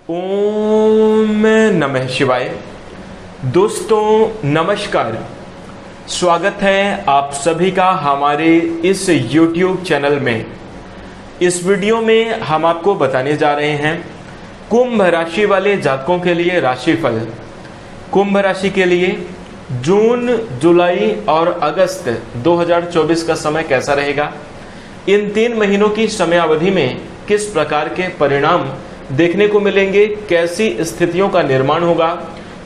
ओम नमः शिवाय। दोस्तों नमस्कार, स्वागत है आप सभी का हमारे इस YouTube चैनल में। इस वीडियो में हम आपको बताने जा रहे हैं कुंभ राशि वाले जातकों के लिए राशिफल। कुंभ राशि के लिए जून, जुलाई और अगस्त 2024 का समय कैसा रहेगा, इन 3 महीनों की समयावधि में किस प्रकार के परिणाम देखने को मिलेंगे, कैसी स्थितियों का निर्माण होगा,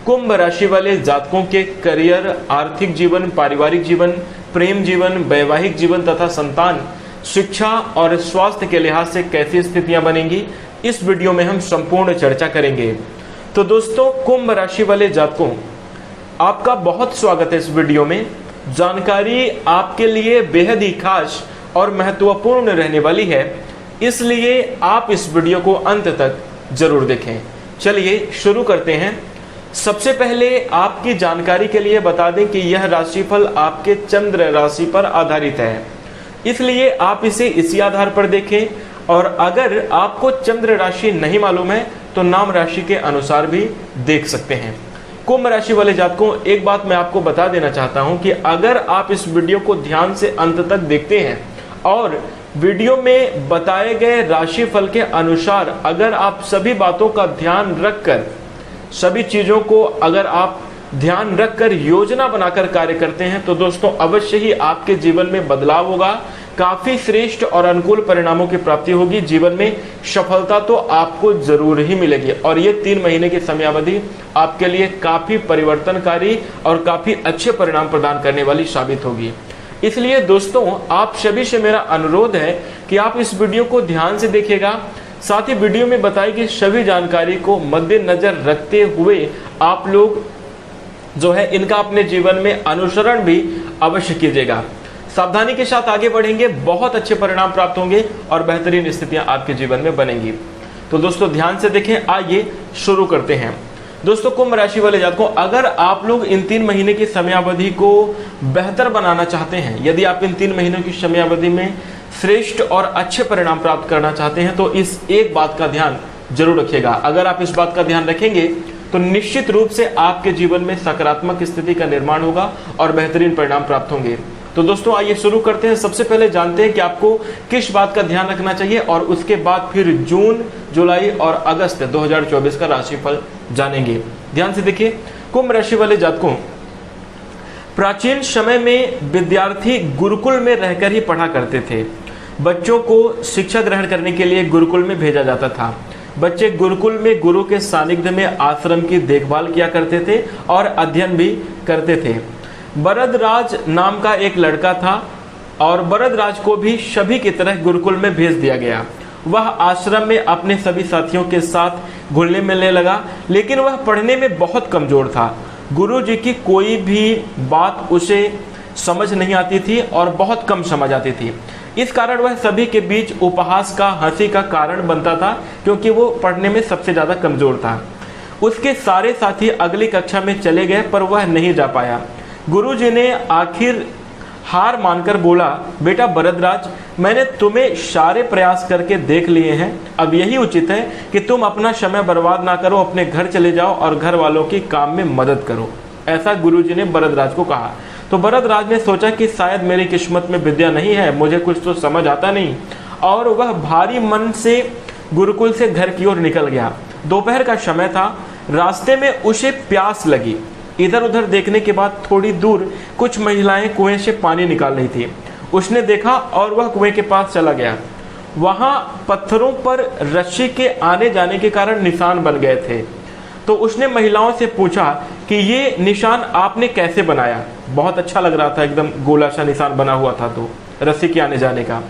कुंभ राशि वाले जातकों के करियर, आर्थिक जीवन, पारिवारिक जीवन, प्रेम जीवन, वैवाहिक जीवन तथा संतान, शिक्षा और स्वास्थ्य के लिहाज से कैसी स्थितियां बनेंगी, इस वीडियो में हम संपूर्ण चर्चा करेंगे। तो दोस्तों कुंभ राशि वाले जातकों, आपका बहुत स्वागत है इस वीडियो में। जानकारी आपके लिए बेहद ही खास और महत्वपूर्ण रहने वाली है, इसलिए आप इस वीडियो को अंत तक जरूर देखें। चलिए शुरू करते हैं। सबसे पहले आपकी जानकारी के लिए बता दें कि यह राशिफल आपके चंद्र राशि पर आधारित है, इसलिए आप इसे इसी आधार पर देखें। और अगर आपको चंद्र राशि नहीं मालूम है तो नाम राशि के अनुसार भी देख सकते हैं। कुंभ राशि वाले जातकों, एक बात मैं आपको बता देना चाहता हूं कि अगर आप इस वीडियो को ध्यान से अंत तक देखते हैं और वीडियो में बताए गए राशिफल के अनुसार अगर आप सभी बातों का ध्यान रखकर, सभी चीजों को अगर आप ध्यान रखकर योजना बनाकर कार्य करते हैं तो दोस्तों अवश्य ही आपके जीवन में बदलाव होगा, काफी श्रेष्ठ और अनुकूल परिणामों की प्राप्ति होगी। जीवन में सफलता तो आपको जरूर ही मिलेगी और ये 3 महीने की समयावधि आपके लिए काफी परिवर्तनकारी और काफी अच्छे परिणाम प्रदान करने वाली साबित होगी। इसलिए दोस्तों आप सभी से मेरा अनुरोध है कि आप इस वीडियो को ध्यान से देखिएगा, साथ ही वीडियो में बताई गई सभी जानकारी को मद्देनजर रखते हुए आप लोग जो है इनका अपने जीवन में अनुसरण भी अवश्य कीजिएगा। सावधानी के साथ आगे बढ़ेंगे, बहुत अच्छे परिणाम प्राप्त होंगे और बेहतरीन स्थितियां आपके जीवन में बनेंगी। तो दोस्तों ध्यान से देखें, आइए शुरू करते हैं। दोस्तों कुंभ राशि वाले जातकों, अगर आप लोग इन 3 महीने की समयावधि को बेहतर बनाना चाहते हैं, यदि आप इन 3 महीनों की समयावधि में श्रेष्ठ और अच्छे परिणाम प्राप्त करना चाहते हैं तो इस एक बात का ध्यान जरूर रखिएगा। अगर आप इस बात का ध्यान रखेंगे तो निश्चित रूप से आपके जीवन में सकारात्मक स्थिति का निर्माण होगा और बेहतरीन परिणाम प्राप्त होंगे। तो दोस्तों आइए शुरू करते हैं। सबसे पहले जानते हैं कि आपको किस बात का ध्यान रखना चाहिए और उसके बाद फिर जून, जुलाई और अगस्त 2024 का राशिफल जानेंगे। ध्यान से देखिए, कुंभ राशि वाले जातकों, प्राचीन समय में विद्यार्थी गुरुकुल में रहकर ही पढ़ा करते थे। बच्चों को शिक्षा ग्रहण करने के लिए गुरुकुल में भेजा जाता था। बच्चे गुरुकुल में गुरु के सानिध्य में आश्रम की देखभाल किया करते थे और अध्ययन भी करते थे। बरदराज नाम का एक लड़का था और बरदराज को भी सभी की तरह गुरुकुल में भेज दिया गया। वह आश्रम में अपने सभी साथियों के साथ घुलने मिलने लगा, लेकिन वह पढ़ने में बहुत कमजोर था। गुरु जी की कोई भी बात उसे समझ नहीं आती थी और बहुत कम समझ आती थी। इस कारण वह सभी के बीच उपहास का, हंसी का कारण बनता था, क्योंकि वो पढ़ने में सबसे ज्यादा कमजोर था। उसके सारे साथी अगली कक्षा में चले गए पर वह नहीं जा पाया। गुरुजी ने आखिर हार मानकर बोला, बेटा बरदराज, मैंने तुम्हें सारे प्रयास करके देख लिए हैं, अब यही उचित है कि तुम अपना समय बर्बाद ना करो, अपने घर चले जाओ और घर वालों की काम में मदद करो। ऐसा गुरुजी ने बरदराज को कहा। तो बरदराज ने सोचा कि शायद मेरी किस्मत में विद्या नहीं है, मुझे कुछ तो समझ आता नहीं, और वह भारी मन से गुरुकुल से घर की ओर निकल गया। दोपहर का समय था, रास्ते में उसे प्यास लगी। इधर उधर देखने के बाद थोड़ी दूर कुछ महिलाएं कुएं से पानी निकाल रही थी। उसने देखा और वह कुएं के पास चला गया। वहां पत्थरों पर रस्सी के आने जाने के कारण निशान बन गए थे। तो उसने महिलाओं से पूछा कि ये निशान आपने कैसे बनाया। बहुत अच्छा लग रहा था, एकदम गोला सा निशान बना हुआ था तो रस्सी के आने जाने का।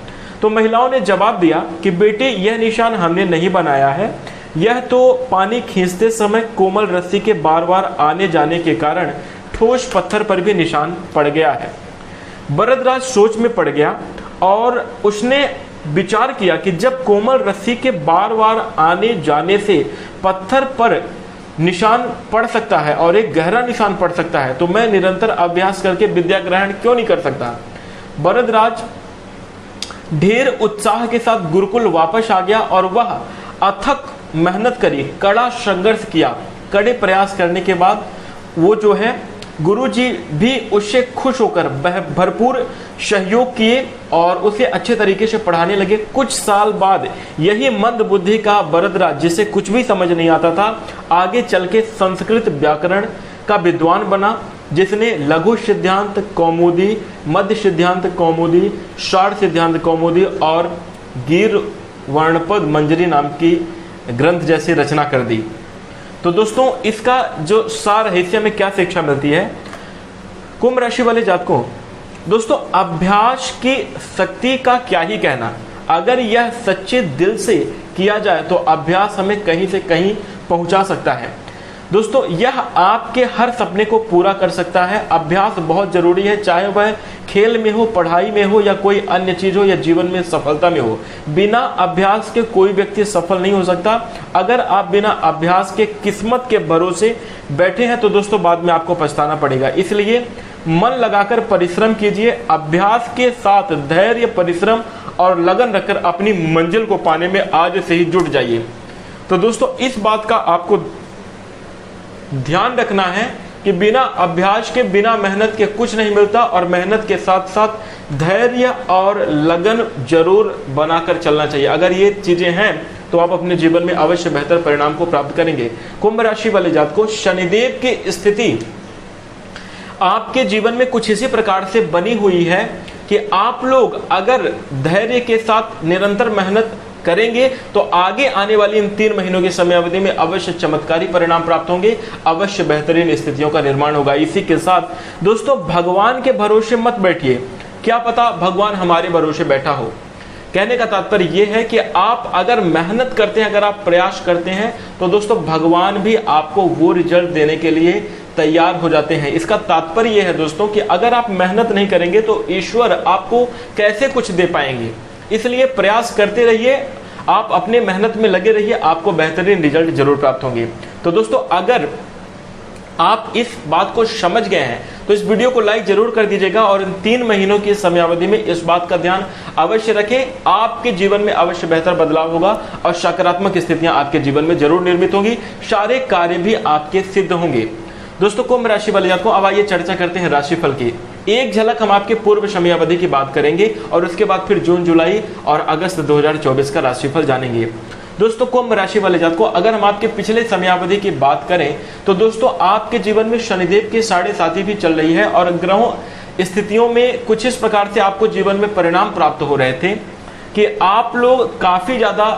तो महिलाओं ने जवाब दिया कि बेटे यह निशान हमने नहीं बनाया है, यह तो पानी खींचते समय कोमल रस्सी के बार बार आने जाने के कारण ठोस पत्थर पर भी निशान पड़ गया है। बरदराज सोच में पड़ गया और उसने विचार किया कि जब कोमल रस्सी के बार बार आने जाने से पत्थर पर निशान पड़ सकता है और एक गहरा निशान पड़ सकता है, तो मैं निरंतर अभ्यास करके विद्या ग्रहण क्यों नहीं कर सकता। बरदराज ढेर उत्साह के साथ गुरुकुल वापस आ गया और वह अथक मेहनत करी, कड़ा संघर्ष किया, कड़े प्रयास करने के बाद वो जो है गुरुजी भी उससे खुश होकर भरपूर सहयोग किए और उसे अच्छे तरीके से पढ़ाने लगे। कुछ साल बाद यही मंद बुद्धि का बरदरा, जिसे कुछ भी समझ नहीं आता था, आगे चल के संस्कृत व्याकरण का विद्वान बना, जिसने लघु सिद्धांत कौमुदी, मध्य सिद्धांत कौमुदी, सार सिद्धांत कौमुदी और गिर वर्णपद मंजरी नाम की ग्रंथ जैसी रचना कर दी। तो दोस्तों, इसका जो सार है, इससे हमें क्या शिक्षा मिलती है कुंभ राशि वाले जातकों? दोस्तों, अभ्यास की शक्ति का क्या ही कहना। अगर यह सच्चे दिल से किया जाए तो अभ्यास हमें कहीं से कहीं पहुंचा सकता है। दोस्तों, यह आपके हर सपने को पूरा कर सकता है। अभ्यास बहुत जरूरी है, चाहे वह खेल में हो, पढ़ाई में हो या कोई अन्य चीज हो या जीवन में सफलता में हो। बिना अभ्यास के कोई व्यक्ति सफल नहीं हो सकता। अगर आप बिना अभ्यास के किस्मत के भरोसे बैठे हैं तो दोस्तों बाद में आपको पछताना पड़ेगा। इसलिए मन लगाकर परिश्रम कीजिए। अभ्यास के साथ धैर्य, परिश्रम और लगन रखकर अपनी मंजिल को पाने में आज से ही जुट जाइए। तो दोस्तों, इस बात का आपको ध्यान रखना है कि बिना अभ्यास के, बिना मेहनत के कुछ नहीं मिलता और मेहनत के साथ साथ धैर्य और लगन जरूर बनाकर चलना चाहिए। अगर ये चीजें हैं तो आप अपने जीवन में अवश्य बेहतर परिणाम को प्राप्त करेंगे। कुंभ राशि वाले जातकों, शनिदेव की स्थिति आपके जीवन में कुछ इसी प्रकार से बनी हुई है कि आप लोग अगर धैर्य के साथ निरंतर मेहनत करेंगे तो आगे आने वाली इन 3 महीनों की समयावधि में अवश्य चमत्कारी परिणाम प्राप्त होंगे, अवश्य बेहतरीन स्थितियों का निर्माण होगा। इसी के साथ दोस्तों, भगवान के भरोसे मत बैठिए, क्या पता भगवान हमारे भरोसे बैठा हो। कहने का तात्पर्य यह है कि आप अगर मेहनत करते हैं, अगर आप प्रयास करते हैं तो दोस्तों भगवान भी आपको वो रिजल्ट देने के लिए तैयार हो जाते हैं। इसका तात्पर्य यह है दोस्तों कि अगर आप मेहनत नहीं करेंगे तो ईश्वर आपको कैसे कुछ दे पाएंगे। इसलिए प्रयास करते रहिए, आप अपने मेहनत में लगे रहिए, आपको बेहतरीन रिजल्ट जरूर प्राप्त होंगे। तो दोस्तों, अगर आप इस बात को समझ गए हैं तो इस वीडियो को लाइक जरूर कर दीजिएगा और इन 3 महीनों की समयावधि में इस बात का ध्यान अवश्य रखें। आपके जीवन में अवश्य बेहतर बदलाव होगा और सकारात्मक स्थितियां आपके जीवन में जरूर निर्मित होंगी, सारे कार्य भी आपके सिद्ध होंगे। दोस्तों, कुंभ राशि वाले जातकों, अब आइए चर्चा करते हैं राशिफल की। एक झलक हम आपके पूर्व समयावधि की बात करेंगे और उसके बाद फिर जून, जुलाई और अगस्त 2024 का राशिफल जानेंगे। दोस्तों, कुंभ राशि वाले जातकों, अगर हम आपके पिछले समयावधि की बात करें तो दोस्तों आपके जीवन में शनिदेव की 7.5 भी चल रही है और ग्रहों स्थितियों में कुछ इस प्रकार से आपको जीवन में परिणाम प्राप्त हो रहे थे कि आप लोग काफी ज्यादा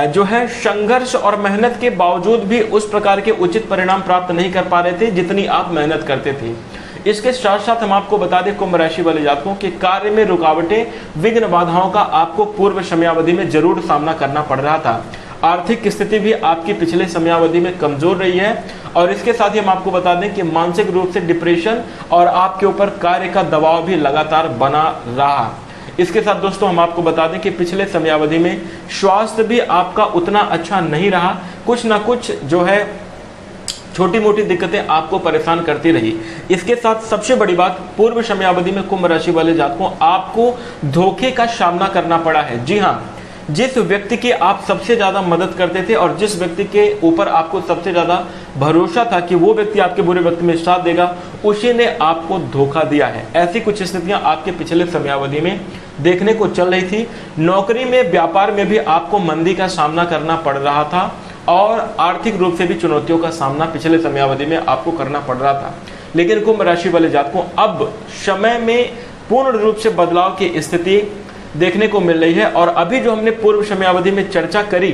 जो है संघर्ष और मेहनत के बावजूद भी उस प्रकार के उचित परिणाम प्राप्त नहीं कर पा रहे थे जितनी आप मेहनत करते थे। इसके साथ साथ हम आपको बता दें कुंभ राशि वाले जातकों के कार्य में रुकावटें, विघ्न, बाधाओं का आपको पूर्व समयावधि में जरूर सामना करना पड़ रहा था। आर्थिक स्थिति भी आपकी पिछले समयावधि में कमजोर रही है और इसके साथ ही हम आपको बता दें कि मानसिक रूप से डिप्रेशन और आपके ऊपर कार्य का दबाव भी लगातार बना रहा। इसके साथ दोस्तों हम आपको बता दें कि पिछले समयावधि में स्वास्थ्य भी आपका उतना अच्छा नहीं रहा, कुछ ना कुछ जो है छोटी मोटी दिक्कतें आपको परेशान करती रही। इसके साथ सबसे बड़ी बात, पूर्व समयावधि में कुंभ राशि वाले जातकों आपको धोखे का सामना करना पड़ा है। जी हाँ, जिस व्यक्ति की आप सबसे ज्यादा मदद करते थे और जिस व्यक्ति के ऊपर आपको सबसे ज्यादा भरोसा था कि वो व्यक्ति आपके बुरे वक्त में साथ देगा, उसी ने आपको धोखा दिया है। ऐसी कुछ स्थितियां आपके पिछले समयावधि में देखने को चल रही थी। नौकरी में, व्यापार में भी आपको मंदी का सामना करना पड़ रहा था और आर्थिक रूप से भी चुनौतियों का सामना पिछले समयावधि में आपको करना पड़ रहा था। लेकिन कुंभ राशि वाले जातकों अब समय में पूर्ण रूप से बदलाव की स्थिति देखने को मिल रही है और अभी जो हमने पूर्व समयावधि में चर्चा करी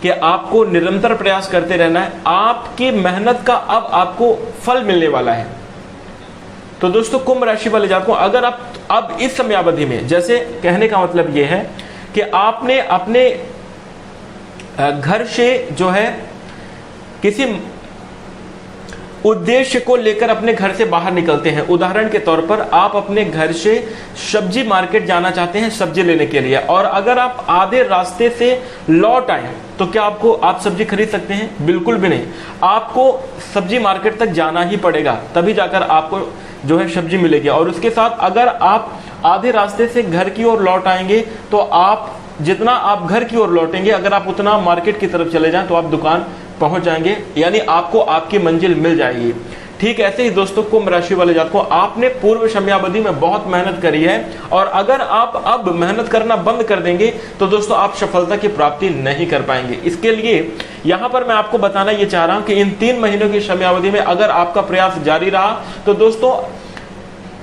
कि आपको निरंतर प्रयास करते रहना है, आपकी मेहनत का अब आपको फल मिलने वाला है। तो दोस्तों कुंभ राशि वाले जातकों, अगर आप अब इस समयावधि में, जैसे कहने का मतलब यह है कि आपने अपने घर से जो है किसी उद्देश्य को लेकर अपने घर से बाहर निकलते हैं। उदाहरण के तौर पर आप अपने घर से सब्जी मार्केट जाना चाहते हैं सब्जी लेने के लिए, और अगर आप आधे रास्ते से लौट आए तो क्या आप सब्जी खरीद सकते हैं? बिल्कुल भी नहीं। आपको सब्जी मार्केट तक जाना ही पड़ेगा, तभी जाकर आपको जो है सब्जी मिलेगी। और उसके साथ अगर आप आधे रास्ते से घर की ओर लौट आएंगे तो आप जितना आप घर की ओर लौटेंगे, अगर आप उतना मार्केट की तरफ चले जाएं तो आप दुकान पहुंच जाएंगे, यानी आपको आपकी मंजिल मिल जाएगी। ठीक ऐसे ही दोस्तों कुंभ राशि वाले जातकों, आपने पूर्व समयावधि में बहुत मेहनत करी है और अगर आप अब मेहनत करना बंद कर देंगे तो दोस्तों आप सफलता की प्राप्ति नहीं कर पाएंगे। इसके लिए यहां पर मैं आपको बताना ये चाह रहा हूं कि इन 3 महीनों की समयावधि में अगर आपका प्रयास जारी रहा तो दोस्तों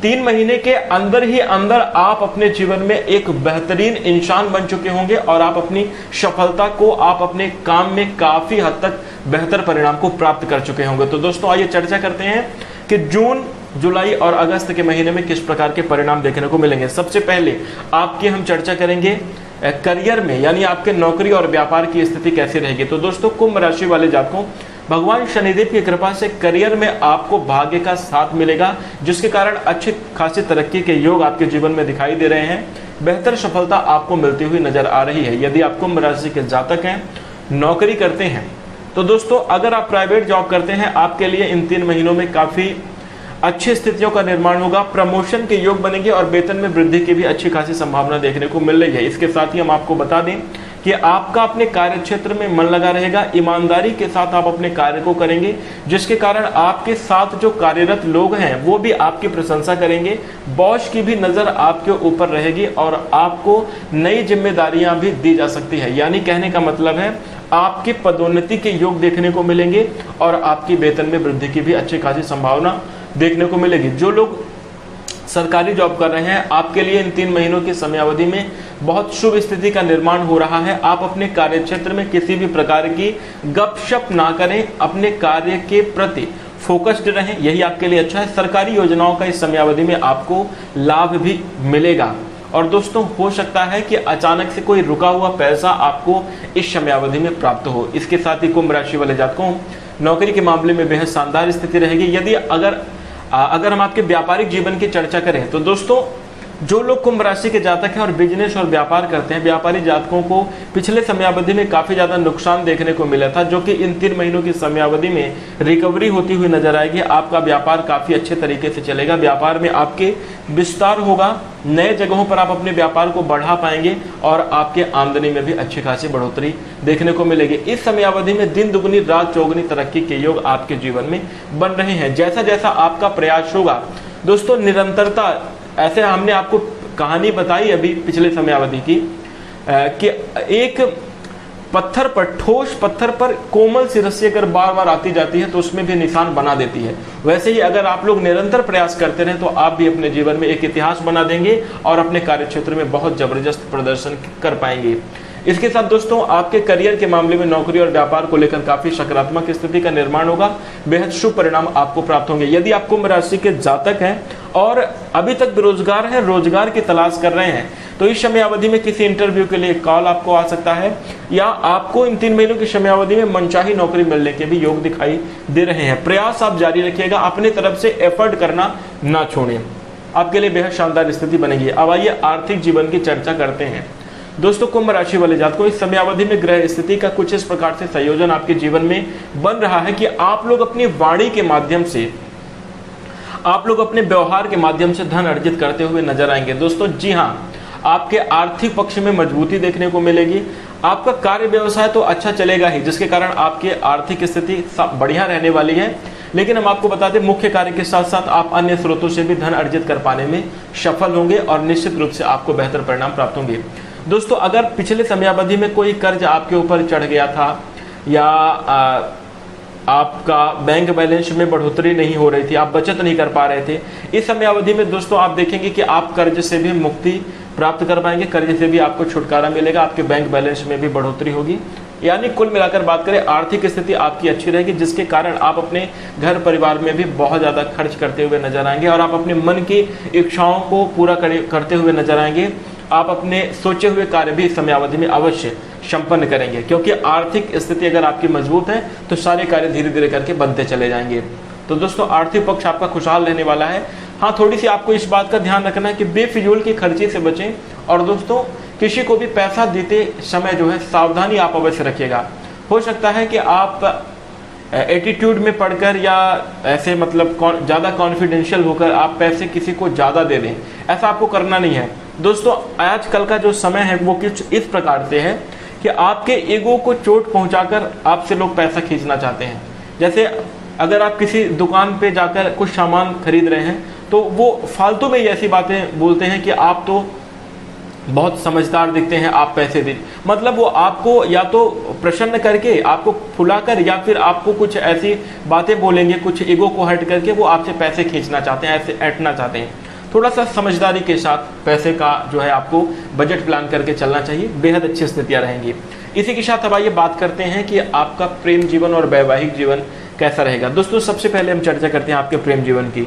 3 महीने के अंदर ही अंदर आप अपने जीवन में एक बेहतरीन इंसान बन चुके होंगे और आप अपनी सफलता को, आप अपने काम में काफी हद तक बेहतर परिणाम को प्राप्त कर चुके होंगे। तो दोस्तों आइए चर्चा करते हैं कि जून, जुलाई और अगस्त के महीने में किस प्रकार के परिणाम देखने को मिलेंगे। सबसे पहले आपकी हम चर्चा करेंगे करियर में, यानी आपके नौकरी और व्यापार की स्थिति कैसी रहेगी। तो दोस्तों कुंभ राशि वाले जातकों, भगवान शनिदेव की कृपा से करियर में आपको भाग्य का साथ मिलेगा, जिसके कारण अच्छी खासी तरक्की के योग आपके जीवन में दिखाई दे रहे हैं। बेहतर सफलता आपको मिलती हुई नजर आ रही है। यदि आप कुंभ राशि के जातक हैं, नौकरी करते हैं, तो दोस्तों अगर आप प्राइवेट जॉब करते हैं, आपके लिए इन 3 महीनों में काफी अच्छी स्थितियों का निर्माण होगा, प्रमोशन के योग बनेंगे और वेतन में वृद्धि की भी अच्छी खासी संभावना देखने को मिल रही है। इसके साथ ही हम आपको बता दें कि आपका अपने कार्य क्षेत्र में मन लगा रहेगा, ईमानदारी के साथ आप अपने कार्य को करेंगे, जिसके कारण आपके साथ जो कार्यरत लोग हैं वो भी आपकी प्रशंसा करेंगे। बॉस की भी नजर आपके ऊपर रहेगी और आपको नई जिम्मेदारियां भी दी जा सकती है। यानी कहने का मतलब है आपकी पदोन्नति के योग देखने को मिलेंगे और आपकी वेतन में वृद्धि की भी अच्छी खासी संभावना देखने को मिलेगी। जो लोग सरकारी जॉब कर रहे हैं, आपके लिए इन 3 महीनों की समयावधि में बहुत शुभ स्थिति का निर्माण हो रहा है। आप अपने कार्य क्षेत्र में किसी भी प्रकार की गपशप ना करें, अपने कार्य के प्रति फोकस्ड रहें, यही आपके लिए अच्छा है। सरकारी योजनाओं का इस समयावधि में आपको लाभ भी मिलेगा और दोस्तों हो सकता है कि अचानक से कोई रुका हुआ पैसा आपको इस समयावधि में प्राप्त हो। इसके साथ ही कुंभ राशि वाले जातकों, नौकरी के मामले में बेहद शानदार स्थिति रहेगी। यदि अगर हम आपके व्यापारिक जीवन की चर्चा करें तो दोस्तों जो लोग कुंभ राशि के जातक हैं और बिजनेस और व्यापार करते हैं, व्यापारी जातकों को पिछले समयावधि में काफी ज्यादा नुकसान देखने को मिला था, जो कि इन 3 महीनों की समयावधि में रिकवरी होती हुई नजर आएगी। आपका व्यापार काफी अच्छे तरीके से चलेगा, व्यापार में आपके विस्तार होगा, नए जगहों पर आप अपने व्यापार को बढ़ा पाएंगे और आपके आमदनी में भी अच्छी खासी बढ़ोतरी देखने को मिलेगी। इस समयावधि में दिन दुगनी रात चौगुनी तरक्की के योग आपके जीवन में बन रहे हैं। जैसा जैसा आपका प्रयास होगा दोस्तों, निरंतरता, ऐसे हमने आपको कहानी बताई अभी पिछले समयावधि की कि एक पत्थर पर, ठोस पत्थर पर कोमल सी रस्सी अगर बार बार आती जाती है तो उसमें भी निशान बना देती है। वैसे ही अगर आप लोग निरंतर प्रयास करते रहें तो आप भी अपने जीवन में एक इतिहास बना देंगे और अपने कार्य क्षेत्र में बहुत जबरदस्त प्रदर्शन कर पाएंगे। इसके साथ दोस्तों आपके करियर के मामले में नौकरी और व्यापार को लेकर काफी सकारात्मक स्थिति का निर्माण होगा, बेहद शुभ परिणाम आपको प्राप्त होंगे। यदि आप कुंभ राशि के जातक हैं और अभी तक बेरोजगार हैं, रोजगार की तलाश कर रहे हैं, तो इस समयावधि में किसी इंटरव्यू के लिए कॉल आपको आ सकता है या आपको इन 3 महीनों की समयावधि में मनचाही नौकरी मिलने के भी योग दिखाई दे रहे हैं। प्रयास आप जारी रखिएगा, अपनी तरफ से एफर्ट करना ना छोड़ें, आपके लिए बेहद शानदार स्थिति बनेगी। अब आइए आर्थिक जीवन की चर्चा करते हैं। दोस्तों कुंभ राशि वाले जातकों, इस समयावधि में ग्रह स्थिति का कुछ इस प्रकार से संयोजन आपके जीवन में बन रहा है कि आप लोग अपनी वाणी के माध्यम से, आप लोग अपने व्यवहार के माध्यम से धन अर्जित करते हुए नजर आएंगे। दोस्तों जी हाँ, आपके आर्थिक पक्ष में मजबूती देखने को मिलेगी। आपका कार्य व्यवसाय तो अच्छा चलेगा ही, जिसके कारण आपकी आर्थिक स्थिति बढ़िया रहने वाली है। लेकिन हम आपको बता दें, मुख्य कार्य के साथ साथ आप अन्य स्रोतों से भी धन अर्जित कर पाने में सफल होंगे और निश्चित रूप से आपको बेहतर परिणाम प्राप्त होंगे। दोस्तों अगर पिछले समयावधि में कोई कर्ज आपके ऊपर चढ़ गया था या आपका बैंक बैलेंस में बढ़ोतरी नहीं हो रही थी, आप बचत नहीं कर पा रहे थे, इस समयावधि में दोस्तों आप देखेंगे कि आप कर्ज से भी मुक्ति प्राप्त कर पाएंगे, कर्ज से भी आपको छुटकारा मिलेगा, आपके बैंक बैलेंस में भी बढ़ोतरी होगी। यानी कुल मिलाकर बात करें, आर्थिक स्थिति आपकी अच्छी रहेगी, जिसके कारण आप अपने घर परिवार में भी बहुत ज़्यादा खर्च करते हुए नजर आएंगे और आप अपने मन की इच्छाओं को पूरा करते हुए नजर आएंगे। आप अपने सोचे हुए कार्य भी इस समयावधि में अवश्य संपन्न करेंगे, क्योंकि आर्थिक स्थिति अगर आपकी मजबूत है तो सारे कार्य धीरे धीरे करके बनते चले जाएंगे। तो दोस्तों आर्थिक पक्ष आपका खुशहाल रहने वाला है। हाँ, थोड़ी सी आपको इस बात का ध्यान रखना है कि बेफिजूल की खर्ची से बचें और दोस्तों किसी को भी पैसा देते समय जो है सावधानी आप अवश्य रखिएगा। हो सकता है कि आप एटीट्यूड में पढ़कर या ऐसे मतलब ज़्यादा कॉन्फिडेंशियल होकर आप पैसे किसी को ज़्यादा दे दें, ऐसा आपको करना नहीं है। दोस्तों आजकल का जो समय है वो कुछ इस प्रकार से है कि आपके ईगो को चोट पहुंचाकर आपसे लोग पैसा खींचना चाहते हैं। जैसे अगर आप किसी दुकान पे जाकर कुछ सामान खरीद रहे हैं तो वो फालतू में ही ऐसी बातें बोलते हैं कि आप तो बहुत समझदार दिखते हैं, आप पैसे दे, मतलब वो आपको या तो प्रसन्न करके आपको फुलाकर या फिर आपको कुछ ऐसी बातें बोलेंगे, कुछ ईगो को हर्ट करके वो आपसे पैसे खींचना चाहते हैं, ऐसे ऐंठना चाहते हैं। थोड़ा सा समझदारी के साथ पैसे का जो है आपको बजट प्लान करके चलना चाहिए, बेहद अच्छी स्थितियां रहेंगी। इसी के साथ अब आइए बात करते हैं कि आपका प्रेम जीवन और वैवाहिक जीवन कैसा रहेगा। दोस्तों सबसे पहले हम चर्चा करते हैं आपके प्रेम जीवन की।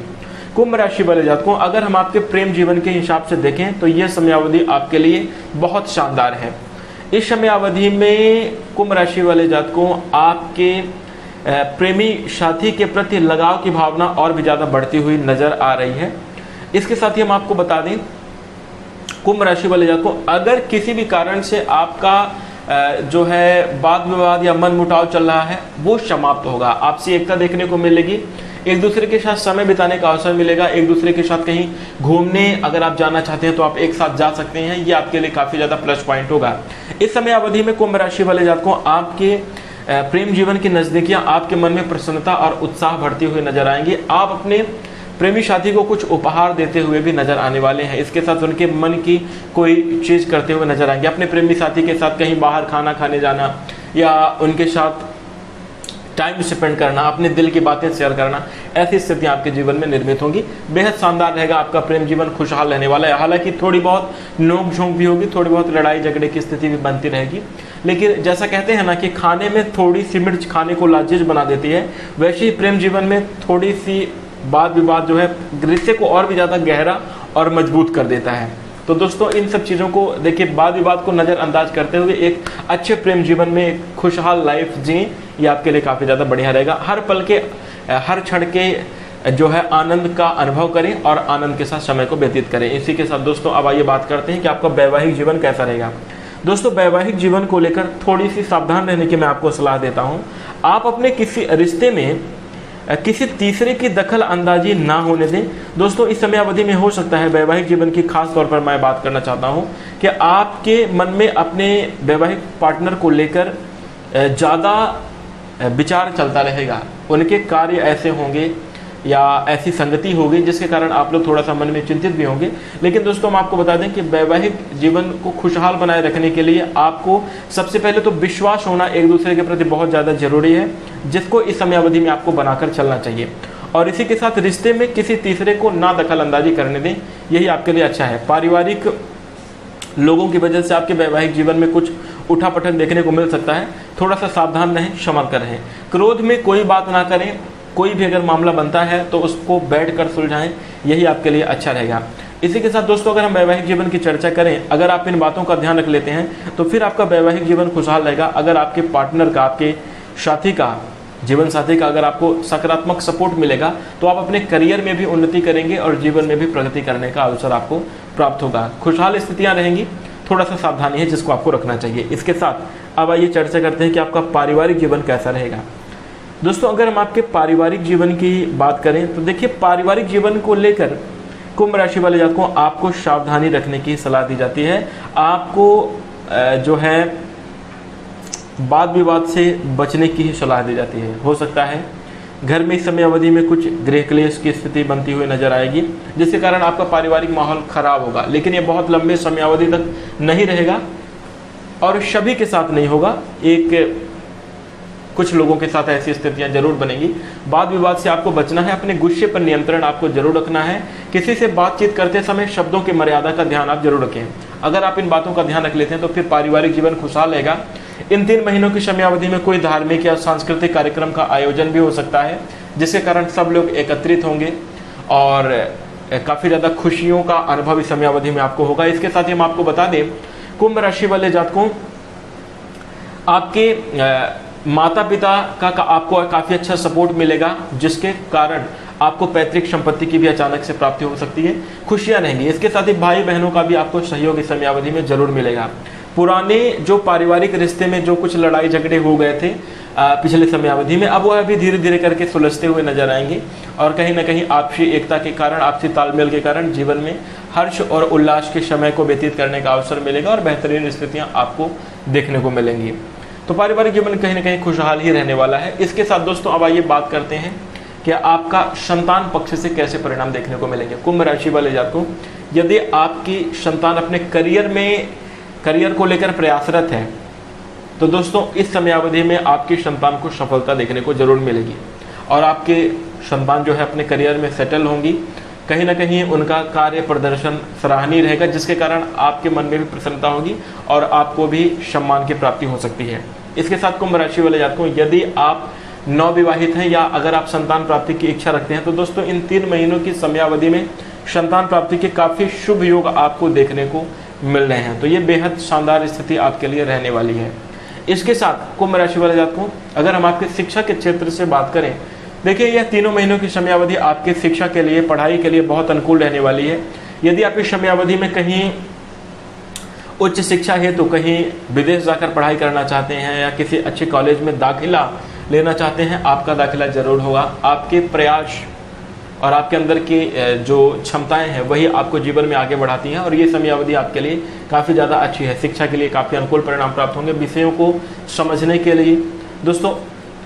कुंभ राशि वाले जातकों, अगर हम आपके प्रेम जीवन के हिसाब से देखें तो यह समयावधि आपके लिए बहुत शानदार है। इस समयावधि में कुंभ राशि वाले जातकों आपके प्रेमी साथी के प्रति लगाव की भावना और भी ज्यादा बढ़ती हुई नजर आ रही है। इसके साथ ही हम आपको बता दें कुंभ राशि वाले जातकों, अगर किसी भी कारण से आपका जो है वाद विवाद या मन मुटाव चल रहा है वो समाप्त होगा, आपसी एकता देखने को मिलेगी, एक दूसरे के साथ समय बिताने का अवसर मिलेगा, एक दूसरे के साथ कहीं घूमने अगर आप जाना चाहते हैं तो आप एक साथ जा सकते हैं, ये आपके लिए काफी ज्यादा प्लस पॉइंट होगा। इस समय अवधि में कुंभ राशि वाले जातकों आपके प्रेम जीवन की नजदीकियां आपके मन में प्रसन्नता और उत्साह बढ़ती हुई नजर आएंगी। आप अपने प्रेमी साथी को कुछ उपहार देते हुए भी नजर आने वाले हैं। इसके साथ उनके मन की कोई चीज करते हुए नजर आएंगे, अपने प्रेमी साथी के साथ कहीं बाहर खाना खाने जाना या उनके साथ टाइम स्पेंड करना, अपने दिल की बातें शेयर करना, ऐसी स्थितियां आपके जीवन में निर्मित होंगी। बेहद शानदार रहेगा, आपका प्रेम जीवन खुशहाल रहने वाला है। हालांकि थोड़ी बहुत नोक झोंक भी होगी, थोड़ी बहुत लड़ाई झगड़े की स्थिति भी बनती रहेगी, लेकिन जैसा कहते हैं ना कि खाने में थोड़ी सी मिर्च खाने को लाजिज बना देती है, वैसे ही प्रेम जीवन में थोड़ी सी वाद विवाद जो है रिश्ते को और भी ज्यादा गहरा और मजबूत कर देता है। तो दोस्तों इन सब चीज़ों को देखिए, वाद विवाद को नज़रअंदाज करते हुए एक अच्छे प्रेम जीवन में एक खुशहाल लाइफ जिए, ये आपके लिए काफ़ी ज़्यादा बढ़िया रहेगा। हर पल के हर क्षण के जो है आनंद का अनुभव करें और आनंद के साथ समय को व्यतीत करें। इसी के साथ दोस्तों अब आइए बात करते हैं कि आपका वैवाहिक जीवन कैसा रहेगा। दोस्तों वैवाहिक जीवन को लेकर थोड़ी सी सावधान रहने की मैं आपको सलाह देता हूँ। आप अपने किसी रिश्ते में किसी तीसरे की दखल अंदाजी ना होने दें। दोस्तों इस समय अवधि में हो सकता है वैवाहिक जीवन की खास तौर पर मैं बात करना चाहता हूं कि आपके मन में अपने वैवाहिक पार्टनर को लेकर ज़्यादा विचार चलता रहेगा, उनके कार्य ऐसे होंगे या ऐसी संगति होगी जिसके कारण आप लोग थोड़ा सा मन में चिंतित भी होंगे। लेकिन दोस्तों हम आपको बता दें कि वैवाहिक जीवन को खुशहाल बनाए रखने के लिए आपको सबसे पहले तो विश्वास होना एक दूसरे के प्रति बहुत ज़्यादा जरूरी है, जिसको इस समय अवधि में आपको बनाकर चलना चाहिए। और इसी के साथ रिश्ते में किसी तीसरे को ना दखल अंदाजी करने दें, यही आपके लिए अच्छा है। पारिवारिक लोगों की वजह से आपके वैवाहिक जीवन में कुछ उठापटक देखने को मिल सकता है, थोड़ा सा सावधान रहें, संभल कर रहें। क्रोध में कोई बात ना करें, कोई भी अगर मामला बनता है तो उसको बैठकर सुलझाएं, यही आपके लिए अच्छा रहेगा। इसी के साथ दोस्तों अगर हम वैवाहिक जीवन की चर्चा करें, अगर आप इन बातों का ध्यान रख लेते हैं तो फिर आपका वैवाहिक जीवन खुशहाल रहेगा। अगर आपके पार्टनर का, आपके साथी का, जीवन साथी का अगर आपको सकारात्मक सपोर्ट मिलेगा तो आप अपने करियर में भी उन्नति करेंगे और जीवन में भी प्रगति करने का अवसर आपको प्राप्त होगा। खुशहाल स्थितियां रहेंगी, थोड़ा सा सावधानी है जिसको आपको रखना चाहिए। इसके साथ अब आइए चर्चा करते हैं कि आपका पारिवारिक जीवन कैसा रहेगा। दोस्तों अगर हम आपके पारिवारिक जीवन की बात करें तो देखिए, पारिवारिक जीवन को लेकर कुंभ राशि वाले जातकों आपको सावधानी रखने की सलाह दी जाती है। आपको जो है वाद विवाद से बचने की ही सलाह दी जाती है। हो सकता है घर में इस समय अवधि में कुछ गृह क्लेश की स्थिति बनती हुई नजर आएगी, जिसके कारण आपका पारिवारिक माहौल खराब होगा, लेकिन ये बहुत लंबे समय अवधि तक नहीं रहेगा और सभी के साथ नहीं होगा। कुछ लोगों के साथ ऐसी स्थितियां जरूर बनेंगी। वाद विवाद से आपको बचना है, अपने गुस्से पर नियंत्रण आपको जरूर रखना है। किसी से बातचीत करते समय शब्दों की मर्यादा का ध्यान आप जरूर रखें। अगर आप इन बातों का ध्यान रख लेते हैं तो फिर पारिवारिक जीवन खुशहाल रहेगा। इन 3 महीनों की समयावधि में कोई धार्मिक या सांस्कृतिक कार्यक्रम का आयोजन भी हो सकता है, जिसके कारण सब लोग एकत्रित होंगे और काफी ज्यादा खुशियों का अनुभव इस समयावधि में आपको होगा। इसके साथ ही हम आपको बता दें, कुंभ राशि वाले जातकों आपके माता पिता का आपको काफी अच्छा सपोर्ट मिलेगा, जिसके कारण आपको पैतृक संपत्ति की भी अचानक से प्राप्ति हो सकती है, खुशियां रहेंगी। इसके साथ ही भाई बहनों का भी आपको सहयोग इस समयावधि में जरूर मिलेगा। पुराने जो पारिवारिक रिश्ते में जो कुछ लड़ाई झगड़े हो गए थे पिछले समयावधि में, अब वह भी धीरे धीरे करके सुलझते हुए नजर आएंगे और कहीं ना कहीं आपसी एकता के कारण, आपसी तालमेल के कारण जीवन में हर्ष और उल्लास के समय को व्यतीत करने का अवसर मिलेगा और बेहतरीन स्थितियां आपको देखने को मिलेंगी। तो पारिवारिक जीवन कहीं ना कहीं खुशहाल ही रहने वाला है। इसके साथ दोस्तों अब आइए बात करते हैं कि आपका संतान पक्ष से कैसे परिणाम देखने को मिलेंगे। कुंभ राशि वाले जातकों, यदि आपकी संतान अपने करियर को लेकर प्रयासरत है तो दोस्तों इस समयावधि में आपकी संतान को सफलता देखने को जरूर मिलेगी और आपके संतान जो है अपने करियर में सेटल होंगी। कहीं ना कहीं उनका कार्य प्रदर्शन सराहनीय रहेगा, जिसके कारण आपके मन में भी प्रसन्नता होगी और आपको भी सम्मान की प्राप्ति हो सकती है। इसके साथ कुंभ राशि वाले जातकों, यदि आप नवविवाहित हैं या अगर आप संतान प्राप्ति की इच्छा रखते हैं तो दोस्तों इन 3 महीनों की समयावधि में संतान प्राप्ति के काफ़ी शुभ योग आपको देखने को मिल रहे हैं। तो ये बेहद शानदार स्थिति आपके लिए रहने वाली है। इसके साथ कुंभ राशि वाले जातकों, अगर हम आपके शिक्षा के क्षेत्र से बात करें, देखिए यह 3 महीनों की समयावधि आपके शिक्षा के लिए, पढ़ाई के लिए बहुत अनुकूल रहने वाली है। यदि आप इस समयावधि में कहीं उच्च शिक्षा हेतु कहीं विदेश जाकर पढ़ाई करना चाहते हैं या किसी अच्छे कॉलेज में दाखिला लेना चाहते हैं, आपका दाखिला जरूर होगा। आपके प्रयास और आपके अंदर की जो क्षमताएं हैं वही आपको जीवन में आगे बढ़ाती हैं और ये समयावधि आपके लिए काफ़ी ज़्यादा अच्छी है। शिक्षा के लिए काफ़ी अनुकूल परिणाम प्राप्त होंगे। विषयों को समझने के लिए दोस्तों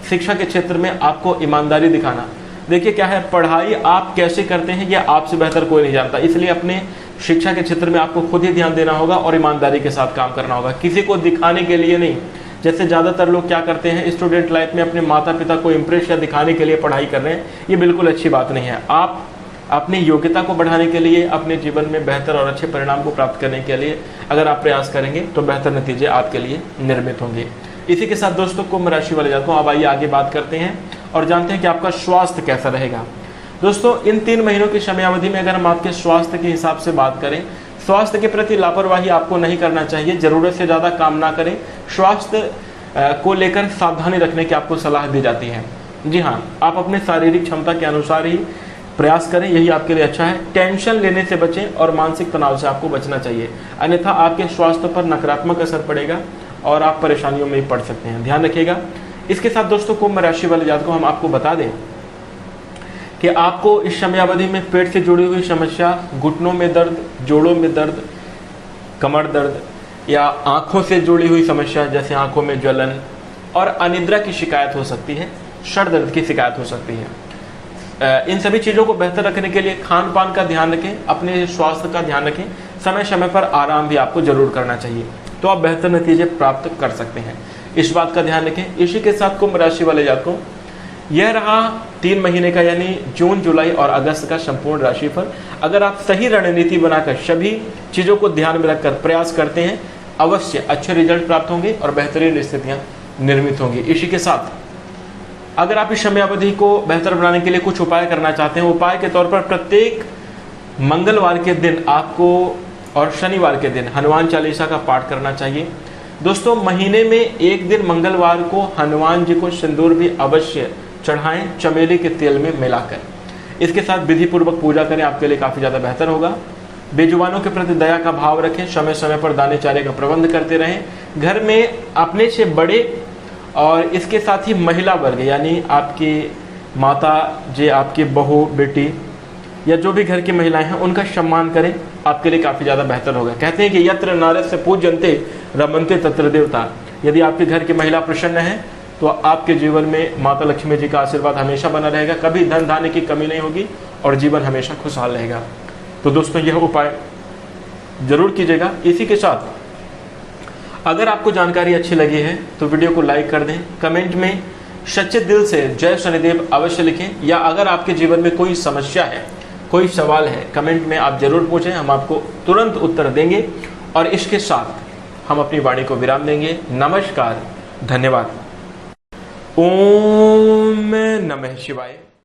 शिक्षा के क्षेत्र में आपको ईमानदारी दिखाना, देखिए क्या है, पढ़ाई आप कैसे करते हैं ये आपसे बेहतर कोई नहीं जानता, इसलिए अपने शिक्षा के क्षेत्र में आपको खुद ही ध्यान देना होगा और ईमानदारी के साथ काम करना होगा, किसी को दिखाने के लिए नहीं। जैसे ज़्यादातर लोग क्या करते हैं, स्टूडेंट लाइफ में अपने माता पिता को इम्प्रेस या दिखाने के लिए पढ़ाई कर रहे हैं, ये बिल्कुल अच्छी बात नहीं है। आप अपनी योग्यता को बढ़ाने के लिए, अपने जीवन में बेहतर और अच्छे परिणाम को प्राप्त करने के लिए अगर आप प्रयास करेंगे तो बेहतर नतीजे आपके लिए निर्मित होंगे। इसी के साथ दोस्तों कुंभ राशि वाले जातकों, अब आइए आगे बात करते हैं और जानते हैं कि आपका स्वास्थ्य कैसा रहेगा। दोस्तों इन 3 महीनों की समयावधि में अगर हम आपके स्वास्थ्य के हिसाब से बात करें, स्वास्थ्य के प्रति लापरवाही आपको नहीं करना चाहिए, जरूरत से ज़्यादा काम ना करें। स्वास्थ्य को लेकर सावधानी रखने की आपको सलाह दी जाती है। जी हाँ, आप अपने शारीरिक क्षमता के अनुसार ही प्रयास करें, यही आपके लिए अच्छा है। टेंशन लेने से बचें और मानसिक तनाव से आपको बचना चाहिए, अन्यथा आपके स्वास्थ्य पर नकारात्मक असर पड़ेगा और आप परेशानियों में पड़ सकते हैं, ध्यान रखिएगा। इसके साथ दोस्तों कुंभ राशि वाले जातकों को हम आपको बता दें कि आपको इस समयावधि में पेट से जुड़ी हुई समस्या, घुटनों में दर्द, जोड़ों में दर्द, कमर दर्द या आंखों से जुड़ी हुई समस्या जैसे आंखों में ज्वलन और अनिद्रा की शिकायत हो सकती है, सर दर्द की शिकायत हो सकती है। इन सभी चीज़ों को बेहतर रखने के लिए खान पान का ध्यान रखें, अपने स्वास्थ्य का ध्यान रखें, समय समय पर आराम भी आपको जरूर करना चाहिए, तो आप बेहतर नतीजे प्राप्त कर सकते हैं। इस बात का ध्यान रखें। इसी के साथ कुंभ राशि वाले जातकों, यह रहा 3 महीने का यानी जून, जुलाई और अगस्त का संपूर्ण राशिफल। अगर आप सही रणनीति बनाकर सभी चीज़ों को ध्यान में रखकर प्रयास करते हैं, अवश्य अच्छे रिजल्ट प्राप्त होंगे और बेहतरीन स्थितियां निर्मित होंगी। इसी के साथ अगर आप इस समयावधि को बेहतर बनाने के लिए कुछ उपाय करना चाहते हैं, उपाय के तौर पर प्रत्येक मंगलवार के दिन आपको और शनिवार के दिन हनुमान चालीसा का पाठ करना चाहिए। दोस्तों महीने में एक दिन मंगलवार को हनुमान जी को सिंदूर भी अवश्य चढ़ाएं, चमेली के तेल में मिलाकर। इसके साथ विधि पूर्वक पूजा करें, आपके लिए काफ़ी ज़्यादा बेहतर होगा। बेजुबानों के प्रति दया का भाव रखें, समय समय पर दाने चारे का प्रबंध करते रहें। घर में अपने से बड़े और इसके साथ ही महिला वर्ग यानी आपकी माता जी, आपकी बहू, बेटी या जो भी घर की महिलाएं हैं उनका सम्मान करें, आपके लिए काफ़ी ज़्यादा बेहतर होगा। कहते हैं कि यत्र नारस्य पूज्यन्ते रमन्ते तत्र देवता। यदि आपके घर की महिला प्रसन्न है तो आपके जीवन में माता लक्ष्मी जी का आशीर्वाद हमेशा बना रहेगा, कभी धन धान्य की कमी नहीं होगी और जीवन हमेशा खुशहाल रहेगा। तो दोस्तों यह उपाय जरूर कीजिएगा। इसी के साथ अगर आपको जानकारी अच्छी लगी है तो वीडियो को लाइक कर दें, कमेंट में सच्चे दिल से जय शनिदेव अवश्य लिखें, या अगर आपके जीवन में कोई समस्या है, कोई सवाल है, कमेंट में आप जरूर पूछें, हम आपको तुरंत उत्तर देंगे। और इसके साथ हम अपनी वाणी को विराम देंगे। नमस्कार, धन्यवाद। ओम नमः शिवाय।